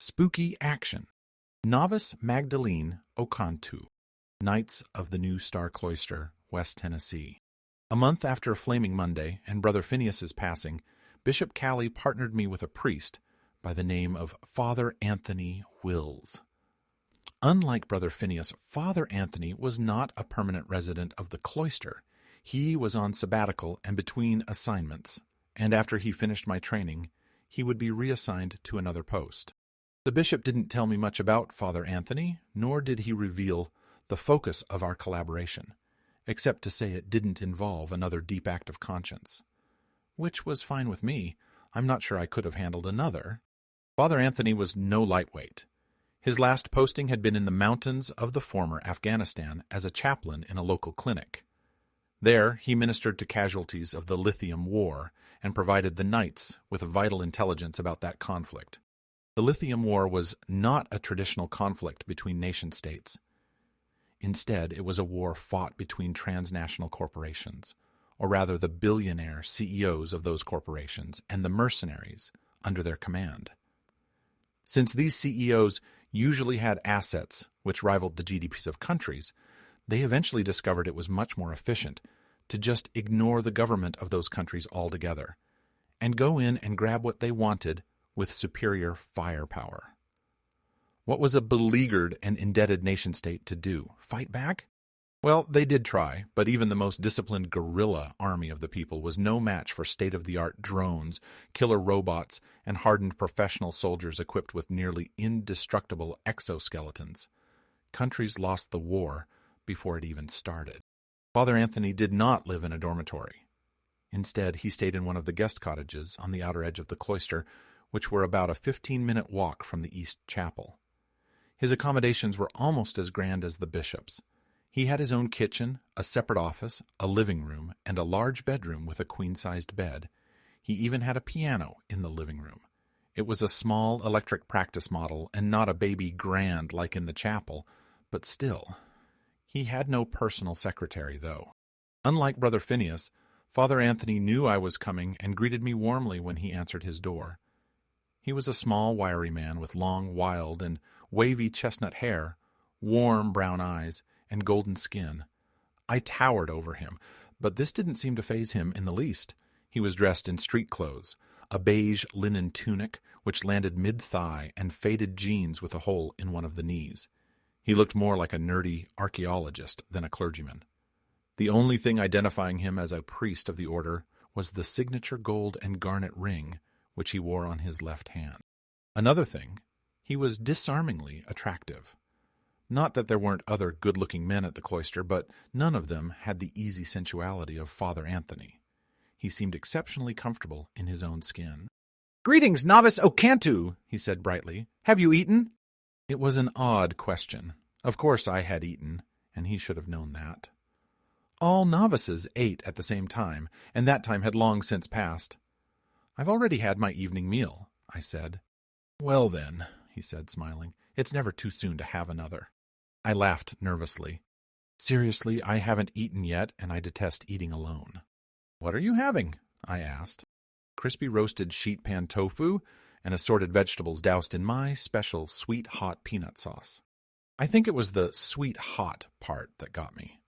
Spooky action. Novice Magdalene Ocantu, Knights of the New Star Cloister, West Tennessee. A month after Flaming Monday and Brother Phineas's passing, Bishop Calley partnered me with a priest by the name of Father Anthony Wills. Unlike Brother Phineas, Father Anthony was not a permanent resident of the cloister. He was on sabbatical and between assignments, and after he finished my training, he would be reassigned to another post. The bishop didn't tell me much about Father Anthony, nor did he reveal the focus of our collaboration, except to say it didn't involve another deep act of conscience. Which was fine with me. I'm not sure I could have handled another. Father Anthony was no lightweight. His last posting had been in the mountains of the former Afghanistan as a chaplain in a local clinic. There, he ministered to casualties of the Lithium War and provided the Knights with vital intelligence about that conflict. The Lithium War was not a traditional conflict between nation-states. Instead, it was a war fought between transnational corporations, or rather the billionaire CEOs of those corporations and the mercenaries under their command. Since these CEOs usually had assets which rivaled the GDPs of countries, they eventually discovered it was much more efficient to just ignore the government of those countries altogether and go in and grab what they wanted with superior firepower. What was a beleaguered and indebted nation-state to do? Fight back? Well, they did try, but even the most disciplined guerrilla army of the people was no match for state-of-the-art drones, killer robots, and hardened professional soldiers equipped with nearly indestructible exoskeletons. Countries lost the war before it even started. Father Anthony did not live in a dormitory. Instead, he stayed in one of the guest cottages on the outer edge of the cloister, which were about a 15-minute walk from the East Chapel. His accommodations were almost as grand as the bishop's. He had his own kitchen, a separate office, a living room, and a large bedroom with a queen-sized bed. He even had a piano in the living room. It was a small electric practice model and not a baby grand like in the chapel, but still. He had no personal secretary, though. Unlike Brother Phineas, Father Anthony knew I was coming and greeted me warmly when he answered his door. He was a small, wiry man with long, wild, and wavy chestnut hair, warm brown eyes, and golden skin. I towered over him, but this didn't seem to faze him in the least. He was dressed in street clothes, a beige linen tunic which landed mid-thigh and faded jeans with a hole in one of the knees. He looked more like a nerdy archaeologist than a clergyman. The only thing identifying him as a priest of the order was the signature gold and garnet ring which he wore on his left hand. Another thing, he was disarmingly attractive. Not that there weren't other good-looking men at the cloister, but none of them had the easy sensuality of Father Anthony. He seemed exceptionally comfortable in his own skin. "Greetings, Novice Ocantu," he said brightly. "Have you eaten?" It was an odd question. Of course I had eaten, and he should have known that. All novices ate at the same time, and that time had long since passed. "I've already had my evening meal," I said. "Well then," he said, smiling, "it's never too soon to have another." I laughed nervously. Seriously, I haven't eaten yet, and I detest eating alone. "What are you having?" I asked. "Crispy roasted sheet pan tofu and assorted vegetables doused in my special sweet hot peanut sauce." I think it was the sweet hot part that got me.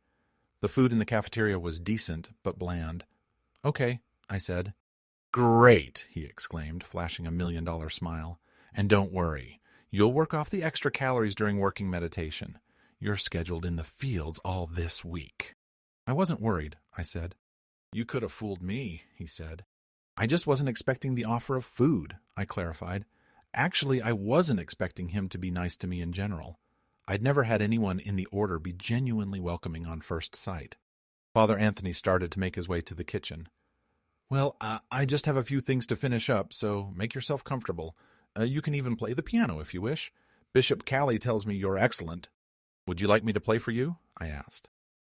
The food in the cafeteria was decent, but bland. "Okay," I said. "Great," he exclaimed, flashing a $1 million smile. "And don't worry, you'll work off the extra calories during working meditation. You're scheduled in the fields all this week." "I wasn't worried," I said. "You could have fooled me," he said. "I just wasn't expecting the offer of food," I clarified. Actually, I wasn't expecting him to be nice to me in general. I'd never had anyone in the order be genuinely welcoming on first sight. Father Anthony started to make his way to the kitchen. "Well, I just have a few things to finish up, so make yourself comfortable. You can even play the piano if you wish. Bishop Calley tells me you're excellent." "Would you like me to play for you?" I asked.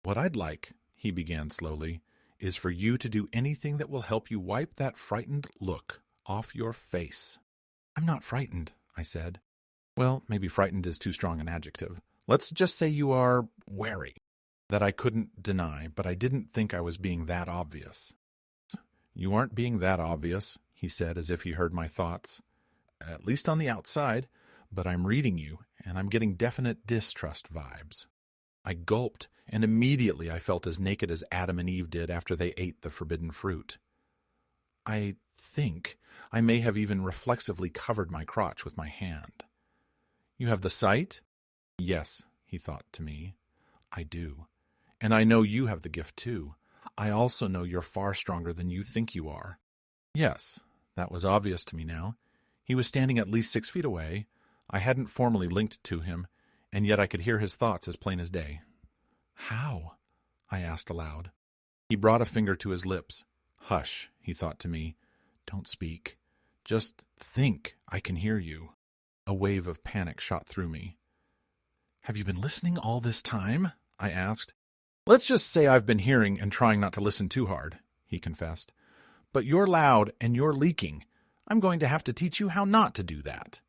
"What I'd like," he began slowly, "is for you to do anything that will help you wipe that frightened look off your face." "I'm not frightened," I said. "Well, maybe frightened is too strong an adjective. Let's just say you are wary." That I couldn't deny, but I didn't think I was being that obvious. "You aren't being that obvious," he said as if he heard my thoughts. "At least on the outside. but I'm reading you, and I'm getting definite distrust vibes." I gulped, and immediately I felt as naked as Adam and Eve did after they ate the forbidden fruit. I think I may have even reflexively covered my crotch with my hand. "You have the sight?" "Yes," he thought to me. "I do. And I know you have the gift too. I also know you're far stronger than you think you are." Yes, that was obvious to me now. He was standing at least 6 feet away. I hadn't formally linked to him, and yet I could hear his thoughts as plain as day. "How?" I asked aloud. He brought a finger to his lips. "Hush," he thought to me. "Don't speak. Just think I can hear you." A wave of panic shot through me. "Have you been listening all this time?" I asked. "Let's just say I've been hearing and trying not to listen too hard," he confessed. "But you're loud and you're leaking. I'm going to have to teach you how not to do that."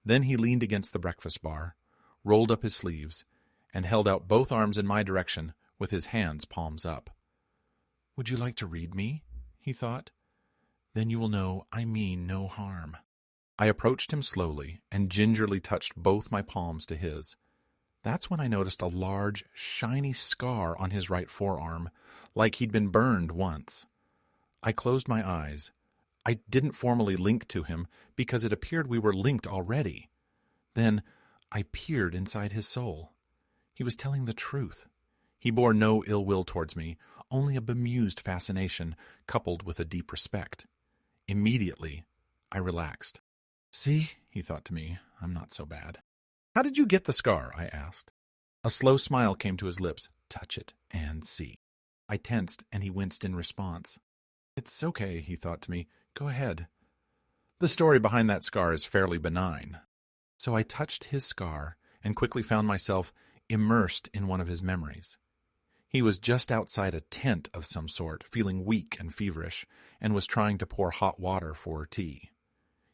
Then he leaned against the breakfast bar, rolled up his sleeves, and held out both arms in my direction with his hands palms up. "Would you like to read me?" he thought. "Then you will know I mean no harm." I approached him slowly and gingerly touched both my palms to his. That's when I noticed a large, shiny scar on his right forearm, like he'd been burned once. I closed my eyes. I didn't formally link to him because it appeared we were linked already. Then I peered inside his soul. He was telling the truth. He bore no ill will towards me, only a bemused fascination coupled with a deep respect. Immediately, I relaxed. "See," he thought to me, "I'm not so bad." "How did you get the scar?" I asked. A slow smile came to his lips. "Touch it and see." I tensed, and he winced in response. "It's okay," he thought to me. "Go ahead." The story behind that scar is fairly benign. So I touched his scar and quickly found myself immersed in one of his memories. He was just outside a tent of some sort, feeling weak and feverish, and was trying to pour hot water for tea.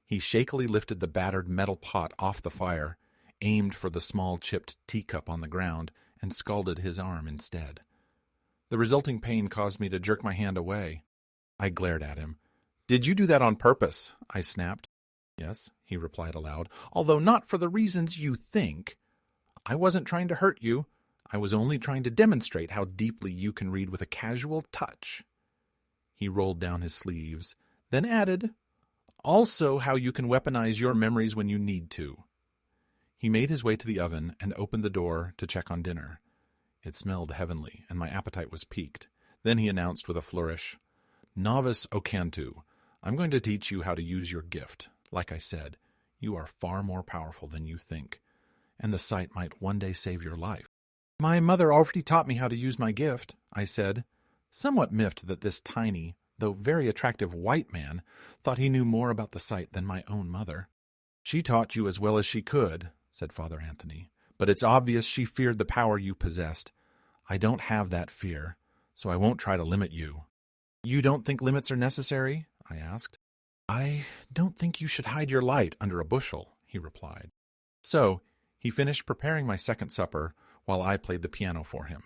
He shakily lifted the battered metal pot off the fire, aimed for the small chipped teacup on the ground, and scalded his arm instead. The resulting pain caused me to jerk my hand away. I glared at him. "Did you do that on purpose?" I snapped. "Yes," he replied aloud, "although not for the reasons you think. I wasn't trying to hurt you. I was only trying to demonstrate how deeply you can read with a casual touch." He rolled down his sleeves, then added, "Also how you can weaponize your memories when you need to." He made his way to the oven and opened the door to check on dinner. It smelled heavenly, and my appetite was piqued. Then he announced with a flourish, "Novice Ocantu, I'm going to teach you how to use your gift. Like I said, you are far more powerful than you think, and the sight might one day save your life." "My mother already taught me how to use my gift," I said, somewhat miffed that this tiny, though very attractive white man thought he knew more about the sight than my own mother. "She taught you as well as she could," said Father Anthony, "but it's obvious she feared the power you possessed. I don't have that fear, so I won't try to limit you." "You don't think limits are necessary?" I asked. "I don't think you should hide your light under a bushel," he replied. So he finished preparing my second supper while I played the piano for him.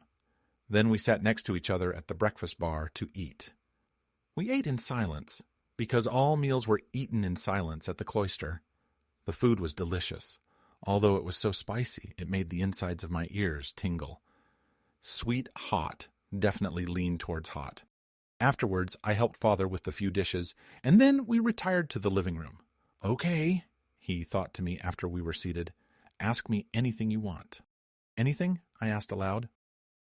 Then we sat next to each other at the breakfast bar to eat. We ate in silence, because all meals were eaten in silence at the cloister. The food was delicious. Although it was so spicy, it made the insides of my ears tingle. Sweet hot definitely leaned towards hot. Afterwards, I helped Father with the few dishes, and then we retired to the living room. "Okay," he thought to me after we were seated. "Ask me anything you want." "Anything?" I asked aloud.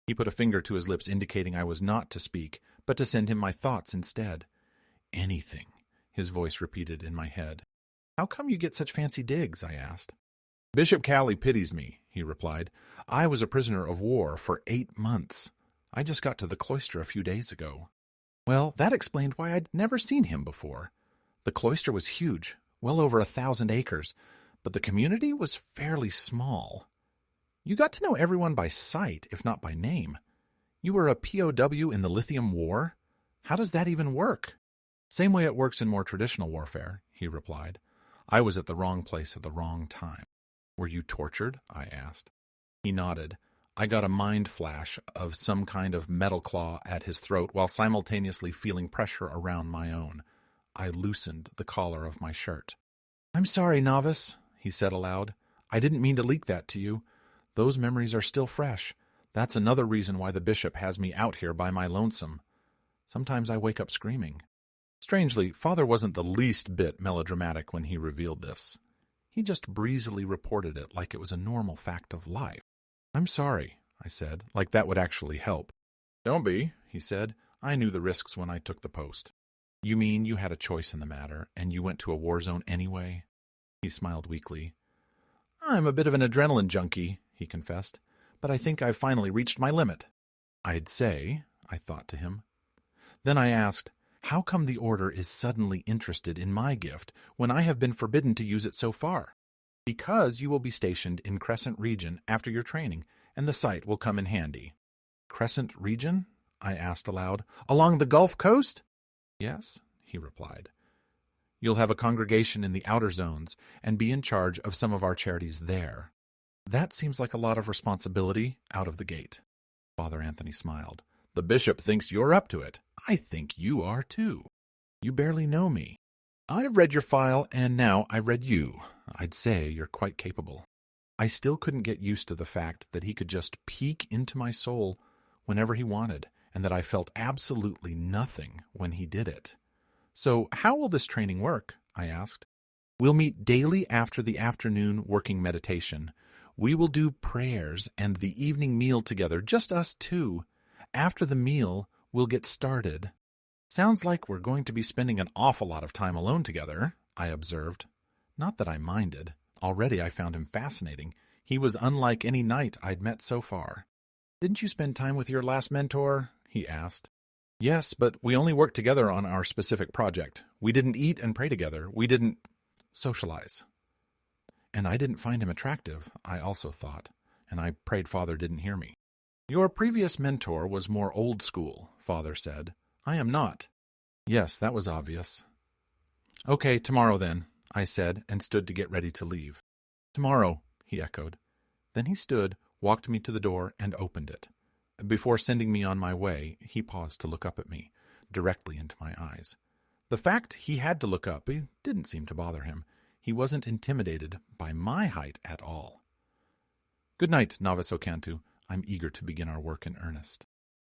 He put a finger to his lips indicating I was not to speak, but to send him my thoughts instead. "Anything," his voice repeated in my head. "How come you get such fancy digs?" I asked. "Bishop Calley pities me," he replied. "I was a prisoner of war for 8 months. I just got to the cloister a few days ago." Well, that explained why I'd never seen him before. The cloister was huge, well over 1,000 acres, but the community was fairly small. You got to know everyone by sight, if not by name. You were a POW in the Lithium War? How does that even work? "Same way it works in more traditional warfare," he replied. "I was at the wrong place at the wrong time." "Were you tortured?" I asked. He nodded. I got a mind flash of some kind of metal claw at his throat while simultaneously feeling pressure around my own. I loosened the collar of my shirt. "I'm sorry, Novice," he said aloud. "I didn't mean to leak that to you. Those memories are still fresh. That's another reason why the bishop has me out here by my lonesome. Sometimes I wake up screaming." Strangely, Father wasn't the least bit melodramatic when he revealed this. He just breezily reported it like it was a normal fact of life. "I'm sorry," I said, like that would actually help. "Don't be," he said. "I knew the risks when I took the post." "You mean you had a choice in the matter, and you went to a war zone anyway?" He smiled weakly. "I'm a bit of an adrenaline junkie," he confessed, "but I think I've finally reached my limit." "I'd say," I thought to him. Then I asked, "How come the Order is suddenly interested in my gift when I have been forbidden to use it so far?" "Because you will be stationed in Crescent region after your training, and the site will come in handy." "Crescent region?" I asked aloud. "Along the Gulf Coast?" "Yes," he replied. "You'll have a congregation in the outer zones and be in charge of some of our charities there." "That seems like a lot of responsibility out of the gate." Father Anthony smiled. "The bishop thinks you're up to it. I think you are too. You barely know me. I've read your file, and now I've read you. I'd say you're quite capable." I still couldn't get used to the fact that he could just peek into my soul whenever he wanted, and that I felt absolutely nothing when he did it. "So how will this training work?" I asked. "We'll meet daily after the afternoon working meditation. We will do prayers and the evening meal together, just us two. After the meal, we'll get started." "Sounds like we're going to be spending an awful lot of time alone together," I observed. Not that I minded. Already I found him fascinating. He was unlike any knight I'd met so far. "Didn't you spend time with your last mentor?" he asked. "Yes, but we only worked together on our specific project. We didn't eat and pray together. We didn't socialize." And I didn't find him attractive, I also thought, and I prayed Father didn't hear me. "Your previous mentor was more old school," Father said. "I am not." Yes, that was obvious. "Okay, tomorrow then," I said, and stood to get ready to leave. "Tomorrow," he echoed. Then he stood, walked me to the door, and opened it. Before sending me on my way, he paused to look up at me, directly into my eyes. The fact he had to look up didn't seem to bother him. He wasn't intimidated by my height at all. "Good night, Novice Ocantu. I'm eager to begin our work in earnest."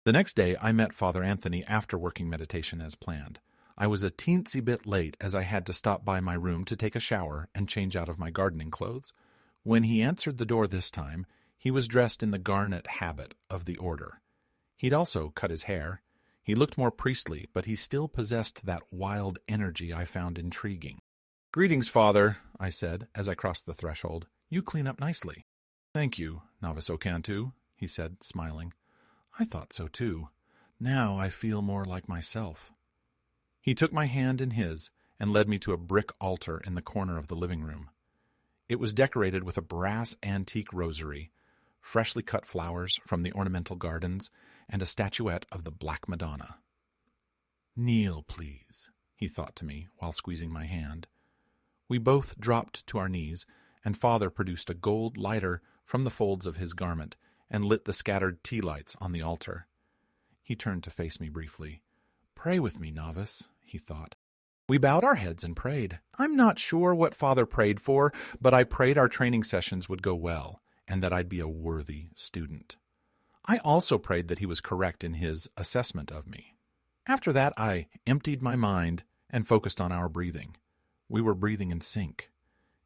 The next day I met Father Anthony after working meditation as planned. I was a teensy bit late as I had to stop by my room to take a shower and change out of my gardening clothes. When he answered the door this time, he was dressed in the garnet habit of the Order. He'd also cut his hair. He looked more priestly, but he still possessed that wild energy I found intriguing. "Greetings, Father," I said as I crossed the threshold. "You clean up nicely." "Thank you, Novice Ocantu," he said, smiling. I thought so too. Now I feel more like myself. He took my hand in his and led me to a brick altar in the corner of the living room. It was decorated with a brass antique rosary, freshly cut flowers from the ornamental gardens, and a statuette of the Black Madonna. "Kneel, please," he thought to me while squeezing my hand. We both dropped to our knees, and Father produced a gold lighter from the folds of his garment and lit the scattered tea lights on the altar. He turned to face me briefly. "Pray with me, novice," he thought. We bowed our heads and prayed. I'm not sure what Father prayed for, but I prayed our training sessions would go well and that I'd be a worthy student. I also prayed that he was correct in his assessment of me. After that, I emptied my mind and focused on our breathing. We were breathing in sync.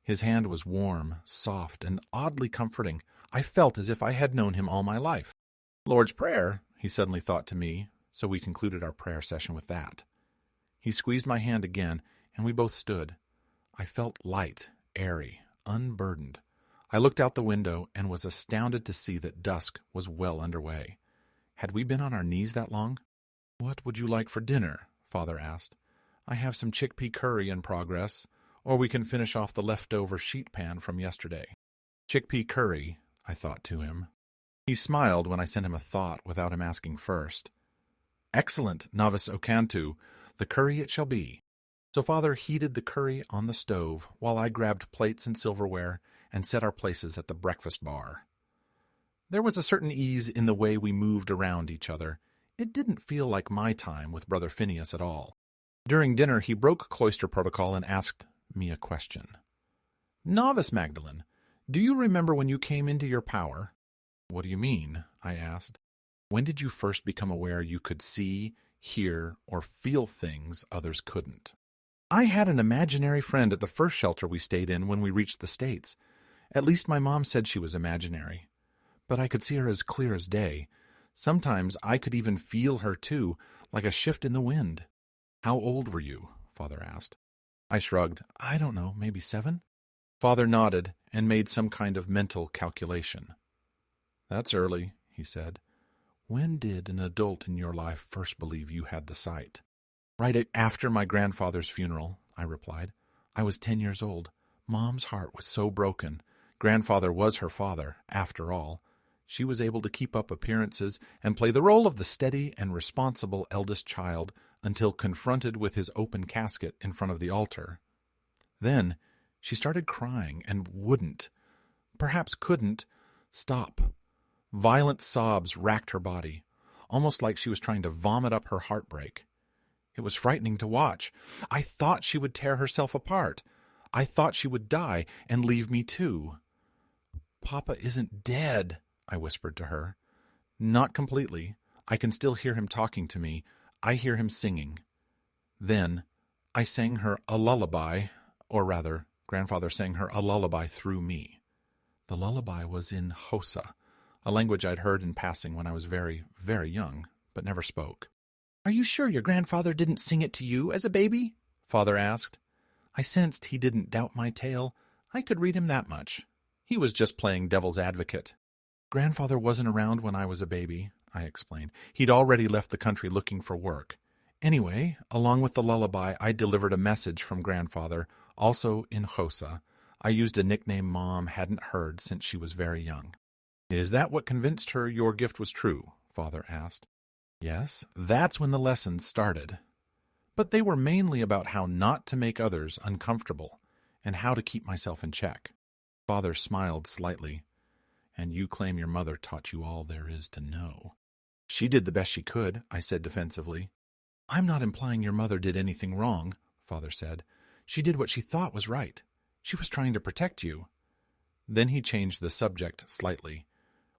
His hand was warm, soft, and oddly comforting. I felt as if I had known him all my life. Lord's Prayer, he suddenly thought to me, so we concluded our prayer session with that. He squeezed my hand again, and we both stood. I felt light, airy, unburdened. I looked out the window and was astounded to see that dusk was well underway. Had we been on our knees that long? "What would you like for dinner?" Father asked. "I have some chickpea curry in progress, or we can finish off the leftover sheet pan from yesterday." "Chickpea curry," I thought to him. He smiled when I sent him a thought without him asking first. "Excellent, Novice Ocantu. The curry it shall be." So Father heated the curry on the stove while I grabbed plates and silverware and set our places at the breakfast bar. There was a certain ease in the way we moved around each other. It didn't feel like my time with Brother Phineas at all. During dinner, he broke cloister protocol and asked me a question. Novice Magdalene, do you remember when you came into your power? What do you mean? I asked. When did you first become aware you could see, hear, or feel things others couldn't? I had an imaginary friend at the first shelter we stayed in when we reached the States. At least my mom said she was imaginary. But I could see her as clear as day. Sometimes I could even feel her too, like a shift in the wind. How old were you? Father asked. I shrugged. I don't know, maybe 7? Father nodded and made some kind of mental calculation. That's early, he said. When did an adult in your life first believe you had the sight? Right after my grandfather's funeral, I replied. I was 10 years old. Mom's heart was so broken. Grandfather was her father, after all. She was able to keep up appearances and play the role of the steady and responsible eldest child until confronted with his open casket in front of the altar. Then she started crying and wouldn't, perhaps couldn't, stop. Violent sobs racked her body, almost like she was trying to vomit up her heartbreak. It was frightening to watch. I thought she would tear herself apart. I thought she would die and leave me too. Papa isn't dead, I whispered to her. Not completely. I can still hear him talking to me. I hear him singing. Then I sang her a lullaby, or rather, Grandfather sang her a lullaby through me. The lullaby was in Xhosa, a language I'd heard in passing when I was very, very young, but never spoke. Are you sure your grandfather didn't sing it to you as a baby? Father asked. I sensed he didn't doubt my tale. I could read him that much. He was just playing devil's advocate. Grandfather wasn't around when I was a baby, I explained. He'd already left the country looking for work. Anyway, along with the lullaby, I delivered a message from Grandfather, also in Xhosa. I used a nickname Mom hadn't heard since she was very young. Is that what convinced her your gift was true? Father asked. Yes, that's when the lessons started. But they were mainly about how not to make others uncomfortable and how to keep myself in check. Father smiled slightly. And you claim your mother taught you all there is to know. She did the best she could, I said defensively. I'm not implying your mother did anything wrong, Father said. She did what she thought was right. She was trying to protect you. Then he changed the subject slightly.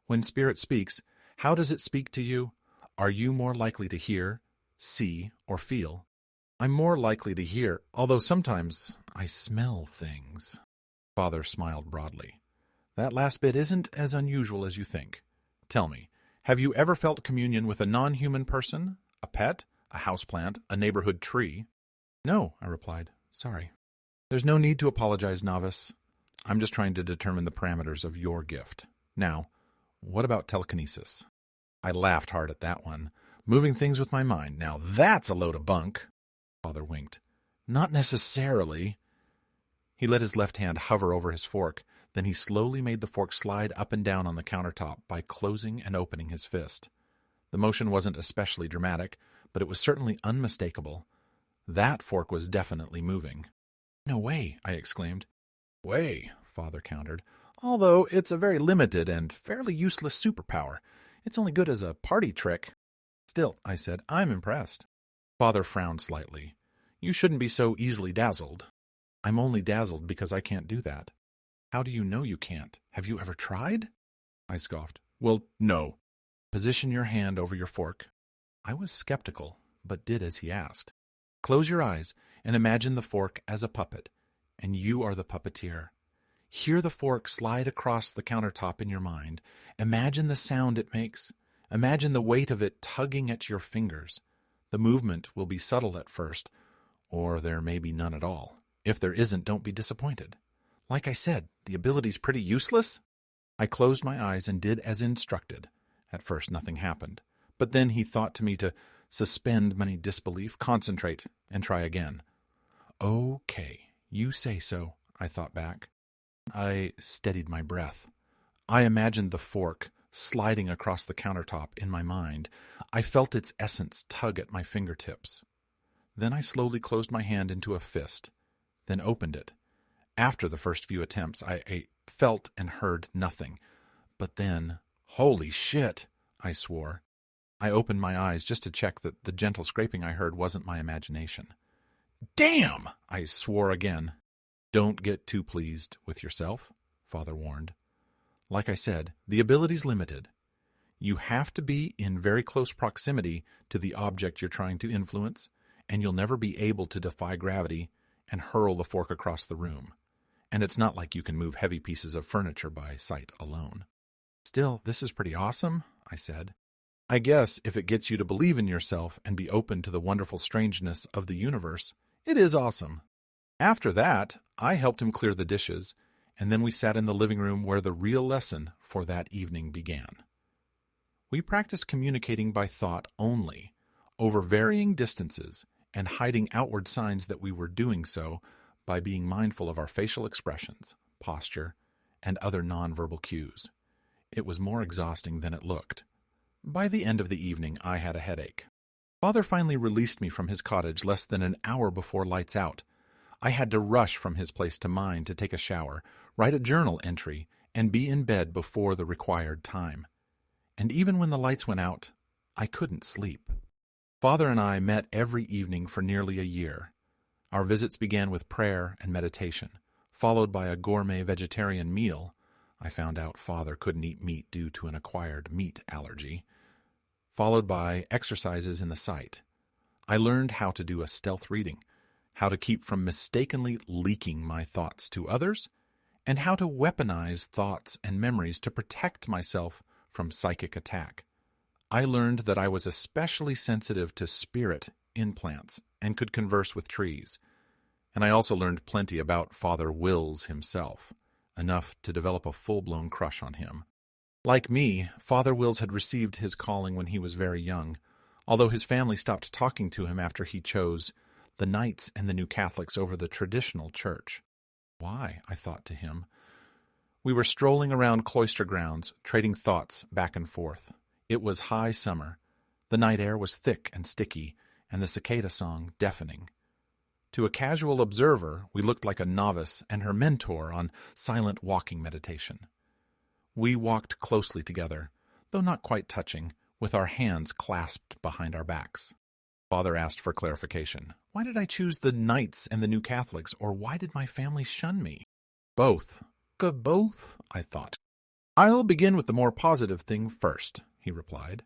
When Spirit speaks, how does it speak to you? Are you more likely to hear, see, or feel? I'm more likely to hear, although sometimes I smell things. Father smiled broadly. That last bit isn't as unusual as you think. Tell me, have you ever felt communion with a non-human person? A pet? A houseplant? A neighborhood tree? No, I replied. Sorry. There's no need to apologize, Novice. I'm just trying to determine the parameters of your gift. Now, what about telekinesis? I laughed hard at that one. Moving things with my mind. Now that's a load of bunk. Father winked. Not necessarily. He let his left hand hover over his fork. Then he slowly made the fork slide up and down on the countertop by closing and opening his fist. The motion wasn't especially dramatic, but it was certainly unmistakable. That fork was definitely moving. No way, I exclaimed. Way, Father countered. Although it's a very limited and fairly useless superpower. It's only good as a party trick. Still, I said, I'm impressed. Father frowned slightly. You shouldn't be so easily dazzled. I'm only dazzled because I can't do that. How do you know you can't? Have you ever tried? I scoffed. Well, no. Position your hand over your fork. I was skeptical, but did as he asked. Close your eyes and imagine the fork as a puppet, and you are the puppeteer. Hear the fork slide across the countertop in your mind. Imagine the sound it makes. Imagine the weight of it tugging at your fingers. The movement will be subtle at first, or there may be none at all. If there isn't, don't be disappointed. Like I said, the ability's pretty useless. I closed my eyes and did as instructed. At first nothing happened, but then he thought to me to suspend my disbelief, concentrate, and try again. Okay, you say so, I thought back. I steadied my breath. I imagined the fork sliding across the countertop in my mind. I felt its essence tug at my fingertips. Then I slowly closed my hand into a fist, then opened it. After the first few attempts, I felt and heard nothing. But then, holy shit, I swore. I opened my eyes just to check that the gentle scraping I heard wasn't my imagination. Damn, I swore again. Don't get too pleased with yourself, Father warned. Like I said, the ability's limited. You have to be in very close proximity to the object you're trying to influence, and you'll never be able to defy gravity and hurl the fork across the room. And it's not like you can move heavy pieces of furniture by sight alone. Still, this is pretty awesome, I said. I guess if it gets you to believe in yourself and be open to the wonderful strangeness of the universe, it is awesome. After that, I helped him clear the dishes, and then we sat in the living room where the real lesson for that evening began. We practiced communicating by thought only, over varying distances, and hiding outward signs that we were doing so by being mindful of our facial expressions, posture, and other nonverbal cues. It was more exhausting than it looked. By the end of the evening, I had a headache. Father finally released me from his cottage less than an hour before lights out. I had to rush from his place to mine to take a shower, write a journal entry, and be in bed before the required time. And even when the lights went out, I couldn't sleep. Father and I met every evening for nearly a year. Our visits began with prayer and meditation, followed by a gourmet vegetarian meal. I found out Father couldn't eat meat due to an acquired meat allergy. Followed by exercises in the sight. I learned how to do a stealth reading, how to keep from mistakenly leaking my thoughts to others, and how to weaponize thoughts and memories to protect myself from psychic attack. I learned that I was especially sensitive to spirit in plants and could converse with trees. And I also learned plenty about Father Wills himself, enough to develop a full-blown crush on him. Like me, Father Wills had received his calling when he was very young, although his family stopped talking to him after he chose the Knights and the New Catholics over the traditional church. Why, I thought to him. We were strolling around cloister grounds, trading thoughts back and forth. It was high summer. The night air was thick and sticky, and the cicada song deafening. To a casual observer, we looked like a novice and her mentor on silent walking meditation. We walked closely together, though not quite touching, with our hands clasped behind our backs. Father asked for clarification. Why did I choose the Knights and the New Catholics, or why did my family shun me? Both. Both, I thought. I'll begin with the more positive thing first, he replied.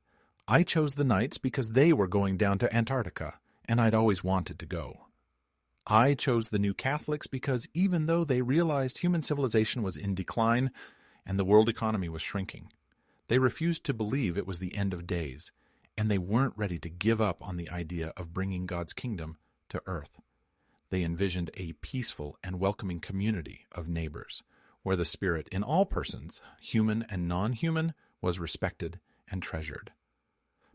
I chose the Knights because they were going down to Antarctica, and I'd always wanted to go. I chose the New Catholics because even though they realized human civilization was in decline and the world economy was shrinking, they refused to believe it was the end of days, and they weren't ready to give up on the idea of bringing God's kingdom to earth. They envisioned a peaceful and welcoming community of neighbors, where the spirit in all persons, human and non-human, was respected and treasured.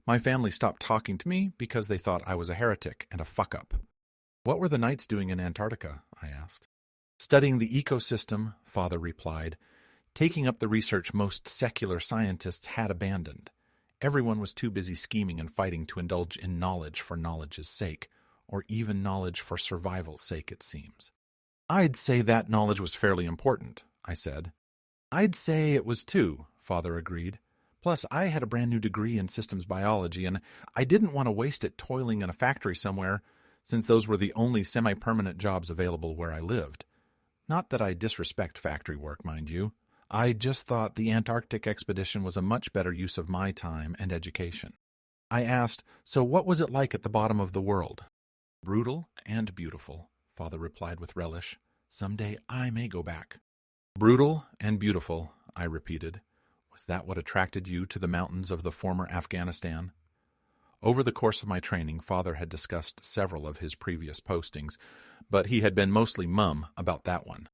My family stopped talking to me because they thought I was a heretic and a fuck-up. What were the Knights doing in Antarctica? I asked. Studying the ecosystem, Father replied, taking up the research most secular scientists had abandoned. Everyone was too busy scheming and fighting to indulge in knowledge for knowledge's sake, or even knowledge for survival's sake, it seems. I'd say that knowledge was fairly important, I said. I'd say it was too, Father agreed. Plus, I had a brand new degree in systems biology, and I didn't want to waste it toiling in a factory somewhere, since those were the only semi-permanent jobs available where I lived. Not that I disrespect factory work, mind you. I just thought the Antarctic expedition was a much better use of my time and education. I asked, so what was it like at the bottom of the world? Brutal and beautiful, Father replied with relish. Someday I may go back. Brutal and beautiful, I repeated. Was that what attracted you to the mountains of the former Afghanistan? Over the course of my training, Father had discussed several of his previous postings, but he had been mostly mum about that one.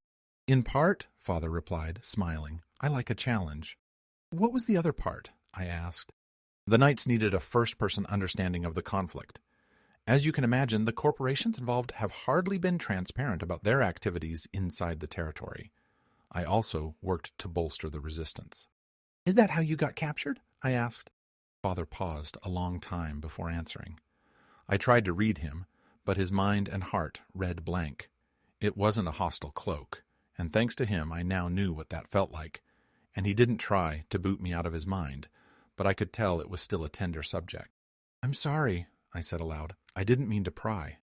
In part, Father replied, smiling, I like a challenge. What was the other part? I asked. The Knights needed a first-person understanding of the conflict. As you can imagine, the corporations involved have hardly been transparent about their activities inside the territory. I also worked to bolster the resistance. Is that how you got captured? I asked. Father paused a long time before answering. I tried to read him, but his mind and heart read blank. It wasn't a hostile cloak, and thanks to him I now knew what that felt like, and he didn't try to boot me out of his mind, but I could tell it was still a tender subject. I'm sorry, I said aloud. I didn't mean to pry.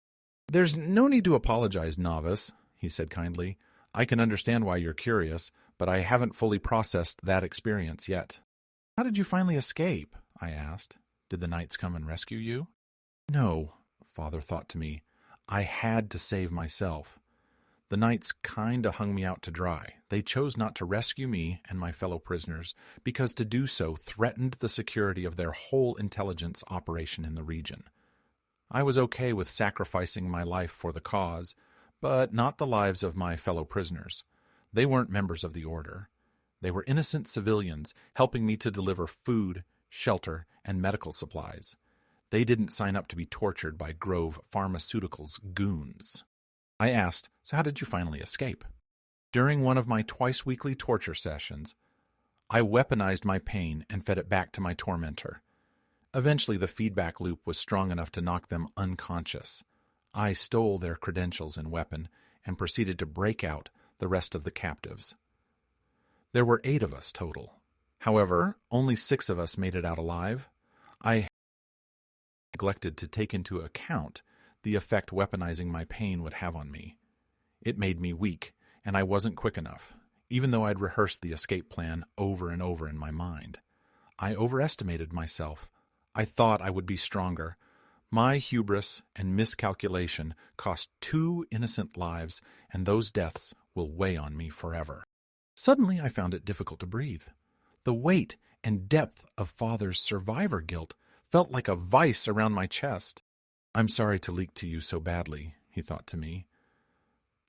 There's no need to apologize, Novice, he said kindly. "I can understand why you're curious, but I haven't fully processed that experience yet." "How did you finally escape?" I asked. "Did the knights come and rescue you?" "No," Father thought to me. "I had to save myself. The knights kinda hung me out to dry. They chose not to rescue me and my fellow prisoners because to do so threatened the security of their whole intelligence operation in the region. I was okay with sacrificing my life for the cause, but not the lives of my fellow prisoners. They weren't members of the order. They were innocent civilians helping me to deliver food, shelter, and medical supplies. They didn't sign up to be tortured by Grove Pharmaceuticals goons." I asked, "So how did you finally escape?" "During one of my twice-weekly torture sessions, I weaponized my pain and fed it back to my tormentor. Eventually, the feedback loop was strong enough to knock them unconscious. I stole their credentials and weapon and proceeded to break out the rest of the captives. There were 8 of us total. However, only 6 of us made it out alive. I neglected to take into account the effect weaponizing my pain would have on me. It made me weak, and I wasn't quick enough, even though I'd rehearsed the escape plan over and over in my mind. I overestimated myself. I thought I would be stronger. My hubris and miscalculation cost 2 innocent lives, and those deaths will weigh on me forever." Suddenly I found it difficult to breathe. The weight and depth of Father's survivor guilt felt like a vice around my chest. "I'm sorry to leak to you so badly," he thought to me.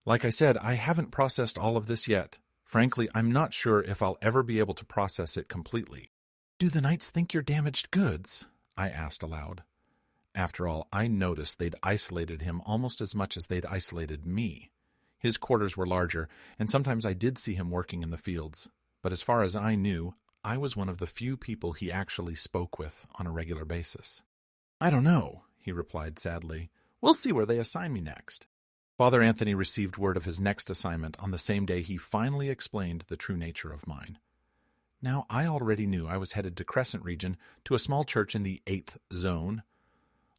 "Like I said, I haven't processed all of this yet. Frankly, I'm not sure if I'll ever be able to process it completely." "Do the knights think you're damaged goods?" I asked aloud. After all, I noticed they'd isolated him almost as much as they'd isolated me. His quarters were larger, and sometimes I did see him working in the fields. But as far as I knew, I was one of the few people he actually spoke with on a regular basis. "I don't know," he replied sadly. "We'll see where they assign me next." Father Anthony received word of his next assignment on the same day he finally explained the true nature of mine. Now, I already knew I was headed to Crescent region to a small church in the 8th Zone.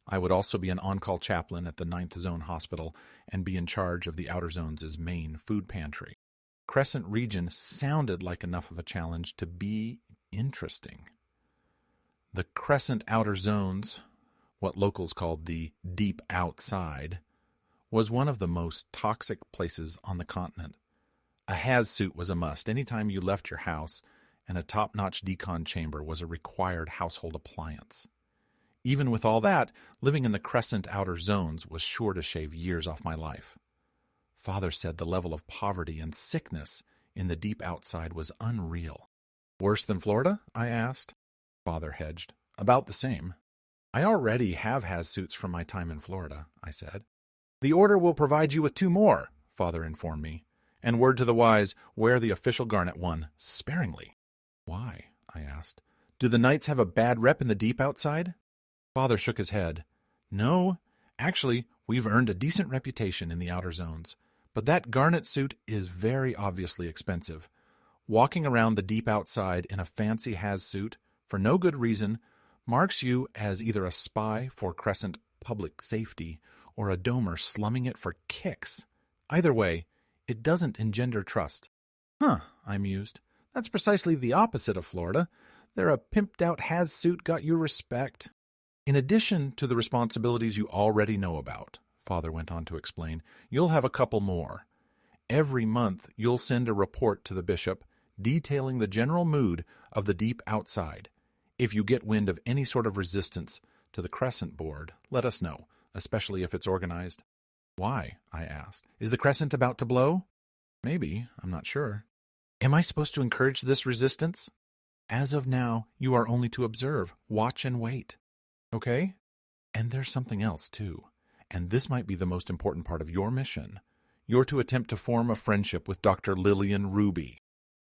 I would also be an on-call chaplain at the 9th Zone Hospital and be in charge of the Outer Zone's main food pantry. Crescent region sounded like enough of a challenge to be interesting. The Crescent Outer Zones, what locals called the Deep Outside, was one of the most toxic places on the continent. A Haz suit was a must anytime you left your house, and a top-notch decon chamber was a required household appliance. Even with all that, living in the Crescent Outer Zones was sure to shave years off my life. Father said the level of poverty and sickness in the Deep Outside was unreal. "Worse than Florida?" I asked. Father hedged. "About the same." "I already have Haz suits from my time in Florida," I said. "The Order will provide you with 2 more, Father informed me. "And word to the wise, wear the official garnet one sparingly." "Why?" I asked. "Do the knights have a bad rep in the Deep Outside?" Father shook his head. "No, actually, we've earned a decent reputation in the Outer Zones, but that garnet suit is very obviously expensive. Walking around the Deep Outside in a fancy Haz suit, for no good reason, marks you as either a spy for Crescent public safety or a domer slumming it for kicks. Either way, it doesn't engender trust." "Huh," I mused. "That's precisely the opposite of Florida. There a pimped-out Haz suit got you respect." "In addition to the responsibilities you already know about," Father went on to explain, "you'll have a couple more. Every month you'll send a report to the bishop detailing the general mood of the Deep Outside. If you get wind of any sort of resistance to the Crescent Board, let us know, especially if it's organized." "Why?" I asked. "Is the Crescent about to blow?" "Maybe. I'm not sure." "Am I supposed to encourage this resistance?" "As of now, you are only to observe, watch and wait." "Okay? And there's something else, too. And this might be the most important part of your mission. You're to attempt to form a friendship with Dr. Lillian Ruby."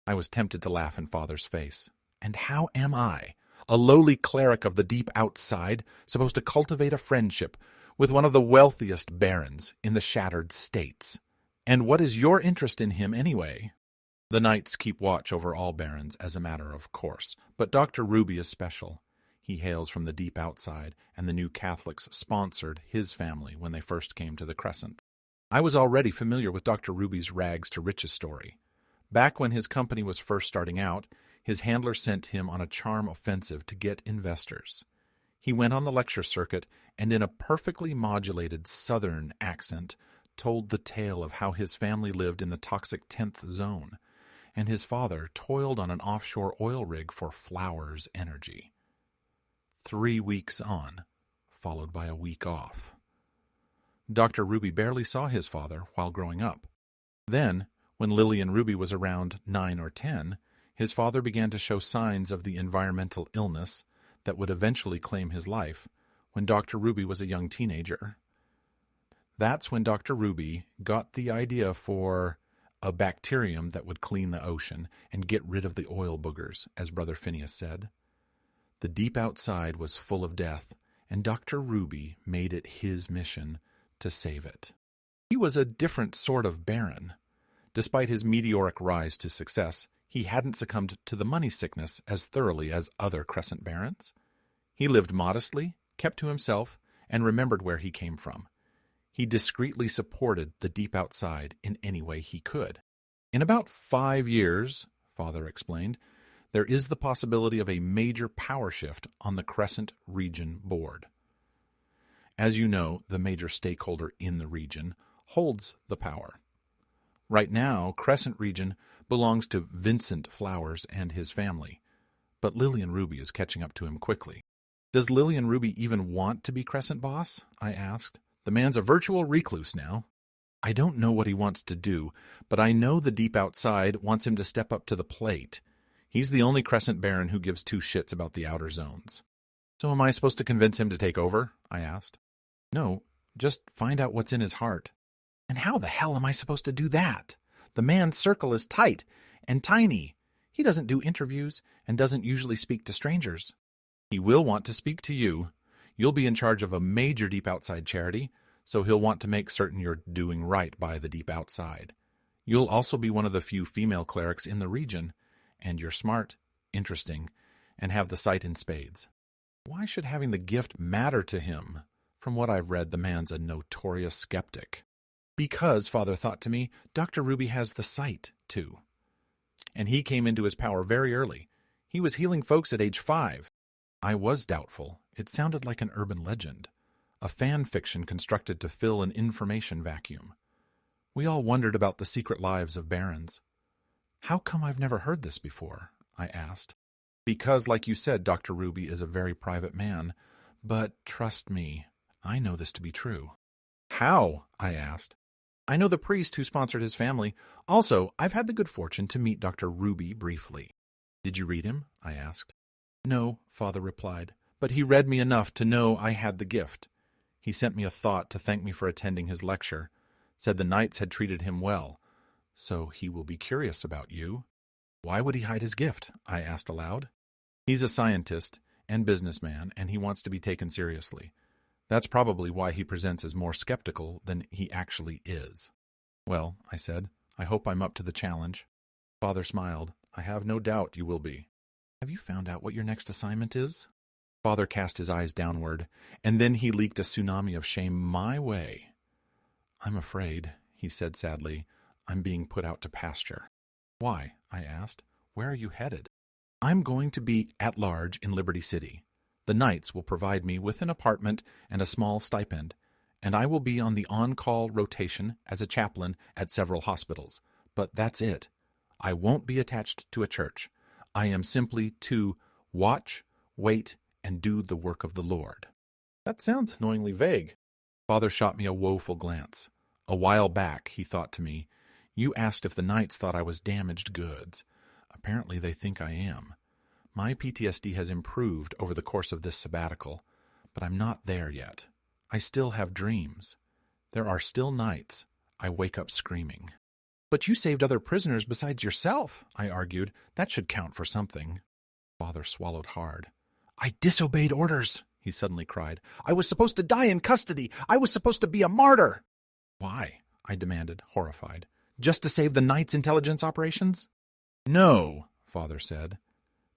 I was tempted to laugh in Father's face. And how am I, a lowly cleric of the Deep Outside, supposed to cultivate a friendship with one of the wealthiest barons in the Shattered States? And what is your interest in him anyway? The knights keep watch over all barons as a matter of course, but Dr. Ruby is special. He hails from the Deep Outside, and the New Catholics sponsored his family when they first came to the Crescent. I was already familiar with Dr. Ruby's rags to riches story. Back when his company was first starting out, his handler sent him on a charm offensive to get investors. He went on the lecture circuit and in a perfectly modulated Southern accent told the tale of how his family lived in the toxic 10th zone, and his father toiled on an offshore oil rig for Flowers Energy. 3 weeks on, followed by a week off. Dr. Ruby barely saw his father while growing up. Then, when Lillian Ruby was around 9 or 10, his father began to show signs of the environmental illness that would eventually claim his life when Dr. Ruby was a young teenager. That's when Dr. Ruby got the idea for a bacterium that would clean the ocean and get rid of the oil boogers, as Brother Phineas said. The deep outside was full of death, and Dr. Ruby made it his mission to save it. He was a different sort of baron. Despite his meteoric rise to success, he hadn't succumbed to the money sickness as thoroughly as other Crescent barons. He lived modestly, kept to himself, and remembered where he came from. He discreetly supported the deep outside in any way he could. In about 5 years, Father explained, there is the possibility of a major power shift on the Crescent Region Board. As you know, the major stakeholder in the region holds the power. Right now, Crescent Region belongs to Vincent Flowers and his family, but Lillian Ruby is catching up to him quickly. Does Lillian Ruby even want to be Crescent boss? I asked. The man's a virtual recluse now. I don't know what he wants to do, but I know the deep outside wants him to step up to the plate. He's the only Crescent Baron who gives 2 shits about the outer zones. So am I supposed to convince him to take over? I asked. No, just find out what's in his heart. And how the hell am I supposed to do that? The man's circle is tight and tiny. He doesn't do interviews and doesn't usually speak to strangers. He will want to speak to you. You'll be in charge of a major deep outside charity, so he'll want to make certain you're doing right by the deep outside. You'll also be one of the few female clerics in the region, and you're smart, interesting, and have the sight in spades. Why should having the gift matter to him? From what I've read, the man's a notorious skeptic. Because, Father thought to me, Dr. Ruby has the sight, too. And he came into his power very early. He was healing folks at age 5. I was doubtful. It sounded like an urban legend, a fan fiction constructed to fill an information vacuum. We all wondered about the secret lives of barons. How come I've never heard this before? I asked. Because, like you said, Dr. Ruby is a very private man, but trust me, I know this to be true. How? I asked. I know the priest who sponsored his family. Also, I've had the good fortune to meet Dr. Ruby briefly. Did you read him? I asked. No, Father replied, but he read me enough to know I had the gift. He sent me a thought to thank me for attending his lecture, said the knights had treated him well, so he will be curious about you. Why would he hide his gift? I asked aloud. He's a scientist and businessman, and he wants to be taken seriously. That's probably why he presents as more skeptical than he actually is. Well, I said, I hope I'm up to the challenge. Father smiled. I have no doubt you will be. Have you found out what your next assignment is? Father cast his eyes downward, and then he leaked a tsunami of shame my way. I'm afraid, he said sadly, I'm being put out to pasture. Why? I asked. Where are you headed? I'm going to be at large in Liberty City. The knights will provide me with an apartment and a small stipend, and I will be on the on-call rotation as a chaplain at several hospitals. But that's it. I won't be attached to a church. I am simply to watch, wait, and do the work of the Lord. That sounds annoyingly vague. Father shot me a woeful glance. A while back, he thought to me, you asked if the knights thought I was damaged goods. Apparently they think I am. My PTSD has improved over the course of this sabbatical, but I'm not there yet. I still have dreams. There are still nights I wake up screaming. But you saved other prisoners besides yourself, I argued. That should count for something. Father swallowed hard. I disobeyed orders, he suddenly cried. I was supposed to die in custody. I was supposed to be a martyr. Why? I demanded, horrified. Just to save the Knights' intelligence operations? No, Father said,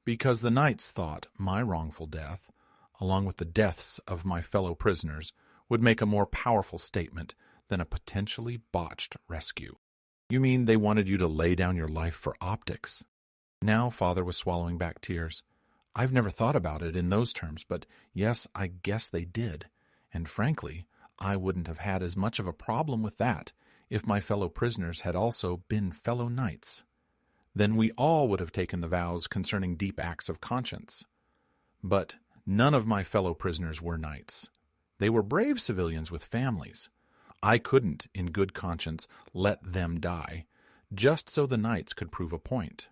because the Knights thought my wrongful death, along with the deaths of my fellow prisoners, would make a more powerful statement than a potentially botched rescue. You mean they wanted you to lay down your life for optics? Now Father was swallowing back tears. I've never thought about it in those terms, but yes, I guess they did. And frankly, I wouldn't have had as much of a problem with that if my fellow prisoners had also been fellow knights. Then we all would have taken the vows concerning deep acts of conscience. But none of my fellow prisoners were knights. They were brave civilians with families. I couldn't, in good conscience, let them die, just so the knights could prove a point.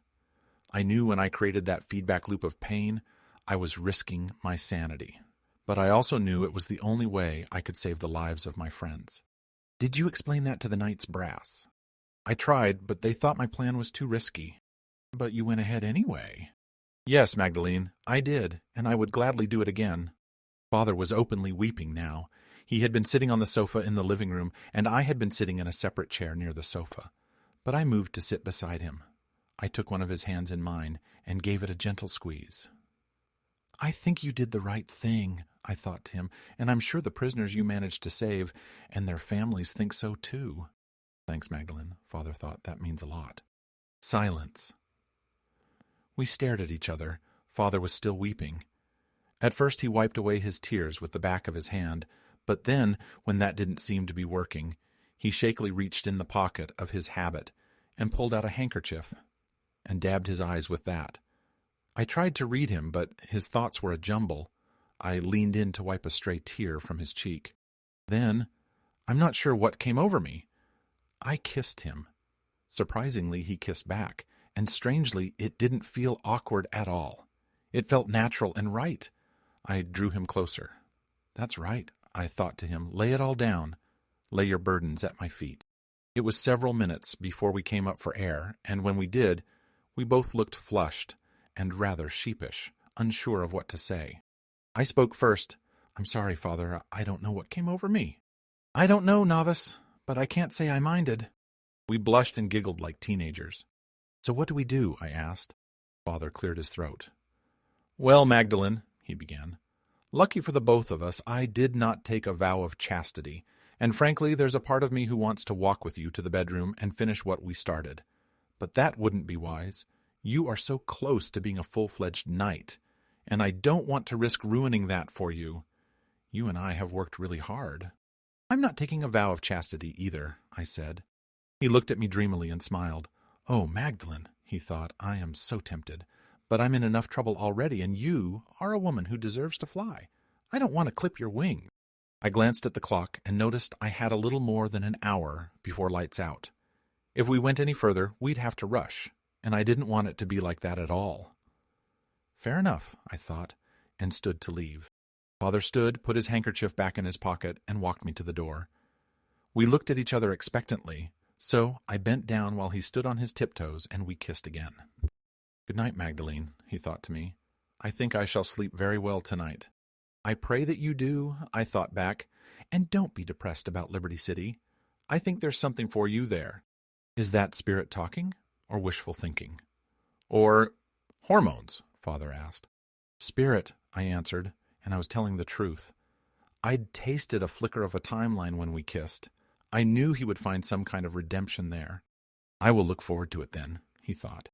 I knew when I created that feedback loop of pain, I was risking my sanity. But I also knew it was the only way I could save the lives of my friends. Did you explain that to the knights brass? I tried, but they thought my plan was too risky. But you went ahead anyway. Yes, Magdalene, I did, and I would gladly do it again. Father was openly weeping now. He had been sitting on the sofa in the living room, and I had been sitting in a separate chair near the sofa. But I moved to sit beside him. I took one of his hands in mine and gave it a gentle squeeze. I think you did the right thing, I thought to him, and I'm sure the prisoners you managed to save and their families think so too. Thanks, Magdalene, Father thought. That means a lot. Silence. We stared at each other. Father was still weeping. At first he wiped away his tears with the back of his hand, but then, when that didn't seem to be working, he shakily reached in the pocket of his habit and pulled out a handkerchief and dabbed his eyes with that. I tried to read him, but his thoughts were a jumble. I leaned in to wipe a stray tear from his cheek. Then, I'm not sure what came over me. I kissed him. Surprisingly, he kissed back, and strangely, it didn't feel awkward at all. It felt natural and right. I drew him closer. That's right, I thought to him. Lay it all down. Lay your burdens at my feet. It was several minutes before we came up for air, and when we did, we both looked flushed and rather sheepish, unsure of what to say. I spoke first. I'm sorry, Father, I don't know what came over me. I don't know, Novice, but I can't say I minded. We blushed and giggled like teenagers. So what do we do? I asked. Father cleared his throat. Well, Magdalene, he began, lucky for the both of us, I did not take a vow of chastity, and frankly, there's a part of me who wants to walk with you to the bedroom and finish what we started. But that wouldn't be wise. You are so close to being a full-fledged knight, and I don't want to risk ruining that for you. You and I have worked really hard. I'm not taking a vow of chastity either, I said. He looked at me dreamily and smiled. Oh, Magdalene, he thought, I am so tempted. But I'm in enough trouble already, and you are a woman who deserves to fly. I don't want to clip your wing. I glanced at the clock and noticed I had a little more than an hour before lights out. If we went any further, we'd have to rush, and I didn't want it to be like that at all. Fair enough, I thought, and stood to leave. Father stood, put his handkerchief back in his pocket, and walked me to the door. We looked at each other expectantly, so I bent down while he stood on his tiptoes, and we kissed again. Good night, Magdalene, he thought to me. I think I shall sleep very well tonight. I pray that you do, I thought back, and don't be depressed about Liberty City. I think there's something for you there. Is that spirit talking, or wishful thinking? Or hormones? Father asked. Spirit, I answered, and I was telling the truth. I'd tasted a flicker of a timeline when we kissed. I knew he would find some kind of redemption there. I will look forward to it then, he thought.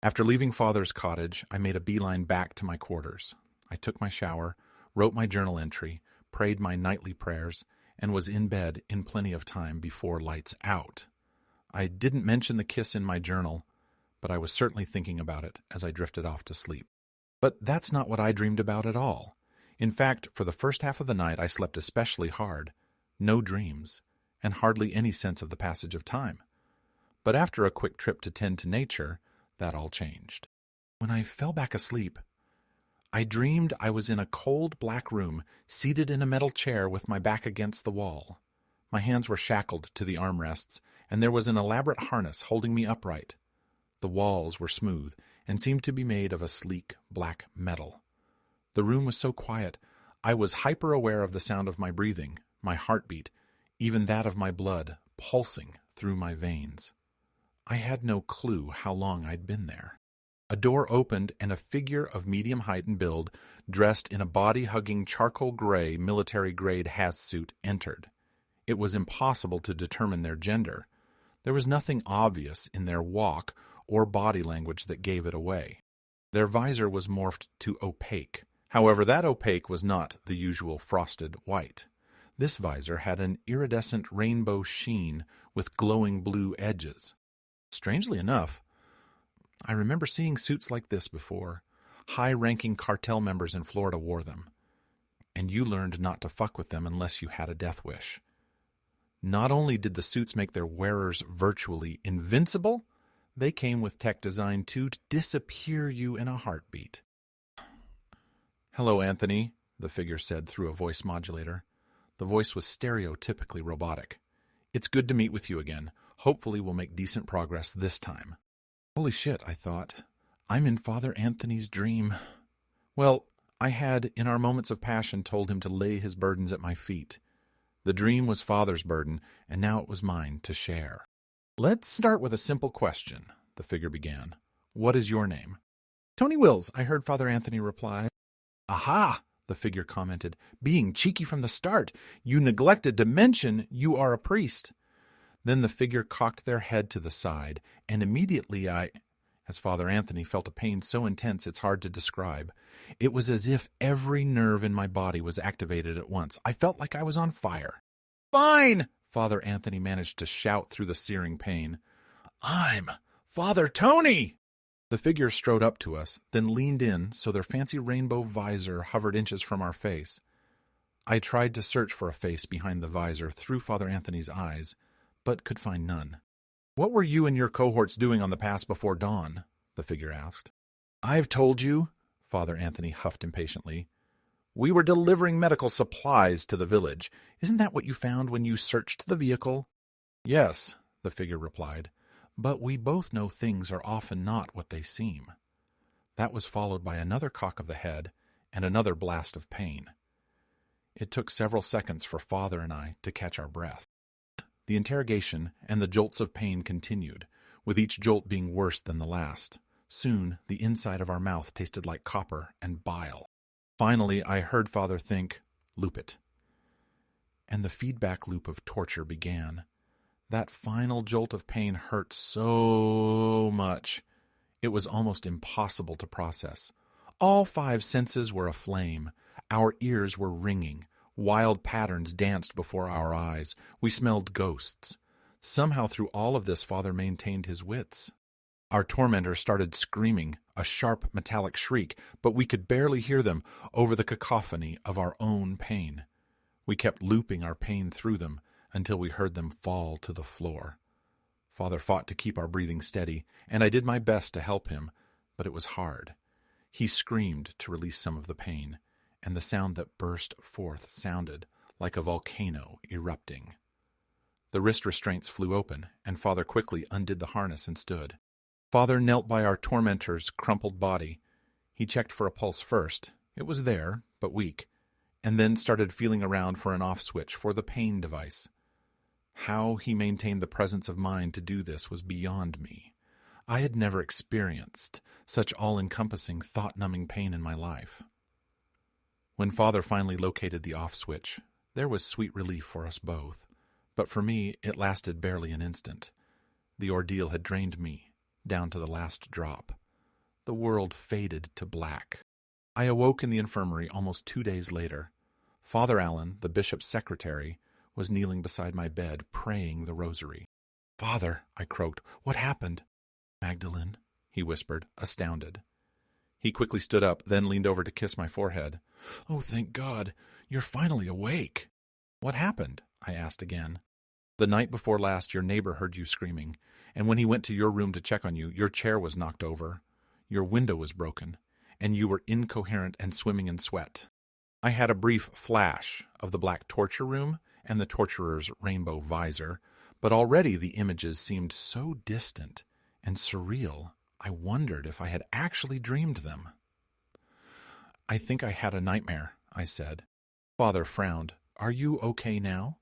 After leaving Father's cottage, I made a beeline back to my quarters. I took my shower, wrote my journal entry, prayed my nightly prayers, and was in bed in plenty of time before lights out. I didn't mention the kiss in my journal, but I was certainly thinking about it as I drifted off to sleep. But that's not what I dreamed about at all. In fact, for the first half of the night I slept especially hard, no dreams, and hardly any sense of the passage of time. But after a quick trip to tend to nature, that all changed. When I fell back asleep, I dreamed I was in a cold black room, seated in a metal chair with my back against the wall. My hands were shackled to the armrests, and there was an elaborate harness holding me upright. The walls were smooth and seemed to be made of a sleek black metal. The room was so quiet, I was hyper-aware of the sound of my breathing, my heartbeat, even that of my blood pulsing through my veins. I had no clue how long I'd been there. A door opened and a figure of medium height and build, dressed in a body-hugging charcoal gray military-grade has suit, entered. It was impossible to determine their gender. There was nothing obvious in their walk or body language that gave it away. Their visor was morphed to opaque. However, that opaque was not the usual frosted white. This visor had an iridescent rainbow sheen with glowing blue edges. Strangely enough, I remember seeing suits like this before. High-ranking cartel members in Florida wore them, and you learned not to fuck with them unless you had a death wish. Not only did the suits make their wearers virtually invincible, they came with tech designed to disappear you in a heartbeat. "Hello, Anthony," the figure said through a voice modulator. The voice was stereotypically robotic. "It's good to meet with you again. Hopefully we'll make decent progress this time." Holy shit, I thought. I'm in Father Anthony's dream. Well, I had, in our moments of passion, told him to lay his burdens at my feet. The dream was Father's burden, and now it was mine to share. "Let's start with a simple question," the figure began. "What is your name?" "Tony Wills," I heard Father Anthony reply. "Aha!" the figure commented. "Being cheeky from the start, you neglected to mention you are a priest." Then the figure cocked their head to the side, and immediately as Father Anthony felt a pain so intense it's hard to describe. It was as if every nerve in my body was activated at once. I felt like I was on fire. "Fine!" Father Anthony managed to shout through the searing pain. "I'm Father Tony!" The figure strode up to us, then leaned in so their fancy rainbow visor hovered inches from our face. I tried to search for a face behind the visor through Father Anthony's eyes, but could find none. "What were you and your cohorts doing on the pass before dawn?" the figure asked. "I've told you," Father Anthony huffed impatiently. "We were delivering medical supplies to the village. Isn't that what you found when you searched the vehicle?" "Yes," the figure replied, "but we both know things are often not what they seem." That was followed by another cock of the head and another blast of pain. It took several seconds for Father and I to catch our breath. The interrogation and the jolts of pain continued, with each jolt being worse than the last. Soon, the inside of our mouth tasted like copper and bile. Finally, I heard Father think, "Loop it." And the feedback loop of torture began. That final jolt of pain hurt so much. It was almost impossible to process. All 5 senses were aflame. Our ears were ringing. Wild patterns danced before our eyes. We smelled ghosts. Somehow through all of this, Father maintained his wits. Our tormentors started screaming, a sharp metallic shriek, but we could barely hear them over the cacophony of our own pain. We kept looping our pain through them until we heard them fall to the floor. Father fought to keep our breathing steady, and I did my best to help him, but it was hard. He screamed to release some of the pain, and the sound that burst forth sounded like a volcano erupting. The wrist restraints flew open, and Father quickly undid the harness and stood. Father knelt by our tormentor's crumpled body. He checked for a pulse first. It was there, but weak, and then started feeling around for an off switch for the pain device. How he maintained the presence of mind to do this was beyond me. I had never experienced such all-encompassing, thought-numbing pain in my life. When Father finally located the off switch, there was sweet relief for us both, but for me it lasted barely an instant. The ordeal had drained me, down to the last drop. The world faded to black. I awoke in the infirmary almost 2 days later. Father Allen, the bishop's secretary, was kneeling beside my bed, praying the rosary. "Father," I croaked, "what happened?" "Magdalene," he whispered, astounded. He quickly stood up, then leaned over to kiss my forehead. "Oh, thank God, you're finally awake." "What happened?" I asked again. "The night before last, your neighbor heard you screaming, and when he went to your room to check on you, your chair was knocked over, your window was broken, and you were incoherent and swimming in sweat." I had a brief flash of the black torture room and the torturer's rainbow visor, but already the images seemed so distant and surreal, I wondered if I had actually dreamed them. "I think I had a nightmare," I said. Father frowned. "Are you okay now?"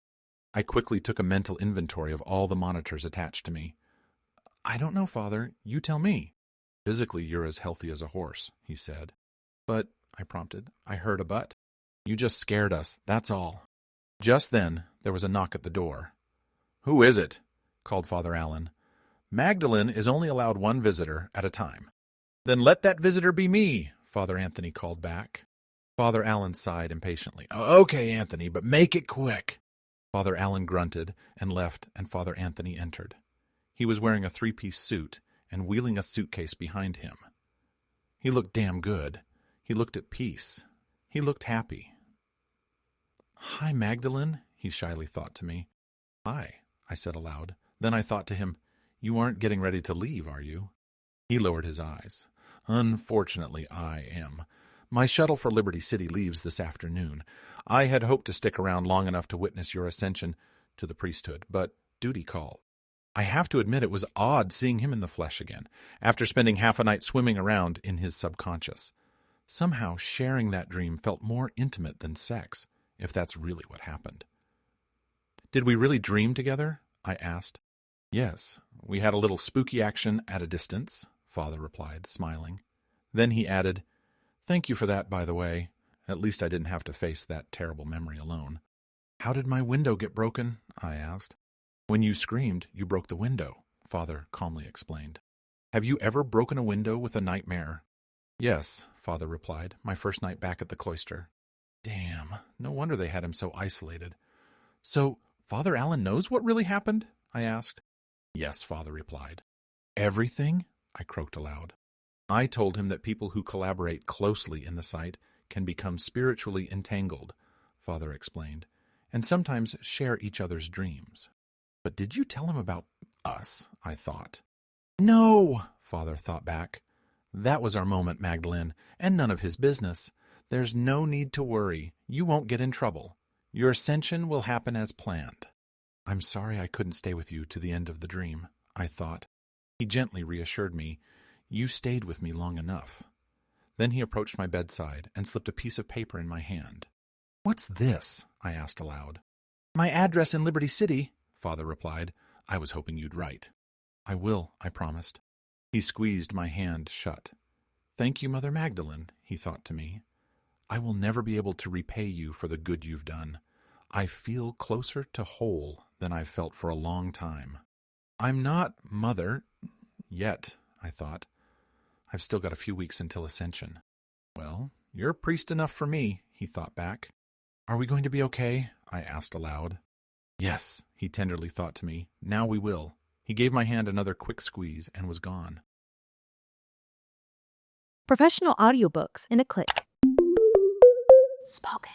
I quickly took a mental inventory of all the monitors attached to me. "I don't know, Father. You tell me." "Physically, you're as healthy as a horse," he said. "But," I prompted, "I heard a but." "You just scared us, that's all." Just then, There was a knock at the door. "Who is it?" called Father Allen. "Magdalene is only allowed one visitor at a time." "Then let that visitor be me," Father Anthony called back. Father Allen sighed impatiently. "Okay, Anthony, but make it quick." Father Allen grunted and left, and Father Anthony entered. He was wearing a 3-piece suit and wheeling a suitcase behind him. He looked damn good. He looked at peace. He looked happy. "Hi, Magdalene," he shyly thought to me. "Hi," I said aloud. Then I thought to him, "You aren't getting ready to leave, are you?" He lowered his eyes. "Unfortunately, I am. My shuttle for Liberty City leaves this afternoon. I had hoped to stick around long enough to witness your ascension to the priesthood, but duty called." I have to admit it was odd seeing him in the flesh again, after spending half a night swimming around in his subconscious. Somehow sharing that dream felt more intimate than sex, if that's really what happened. "Did we really dream together?" I asked. "Yes, we had a little spooky action at a distance," Father replied, smiling. Then he added, "Thank you for that, by the way. At least I didn't have to face that terrible memory alone." "How did my window get broken?" I asked. "When you screamed, you broke the window," Father calmly explained. "Have you ever broken a window with a nightmare?" "Yes," Father replied, "my first night back at the cloister." Damn, no wonder they had him so isolated. "So, Father Allen knows what really happened?" I asked. "Yes," Father replied. "Everything?" I croaked aloud. I told him that people who collaborate closely in the site can become spiritually entangled, Father explained, and sometimes share each other's dreams. "But did you tell him about us?" I thought. "No," Father thought back. "That was our moment, Magdalene, and none of his business. There's no need to worry. You won't get in trouble. Your ascension will happen as planned." "I'm sorry I couldn't stay with you to the end of the dream," I thought. He gently reassured me, "You stayed with me long enough." Then he approached my bedside and slipped a piece of paper in my hand. "What's this?" I asked aloud. "My address in Liberty City," Father replied. "I was hoping you'd write." "I will," I promised. He squeezed my hand shut. "Thank you, Mother Magdalene," he thought to me. "I will never be able to repay you for the good you've done. I feel closer to whole than I've felt for a long time." "I'm not Mother yet," I thought. "I've still got a few weeks until Ascension." "Well, you're priest enough for me," he thought back. "Are we going to be okay?" I asked aloud. "Yes," he tenderly thought to me. "Now we will." He gave my hand another quick squeeze and was gone. Professional audiobooks in a click. Spoken.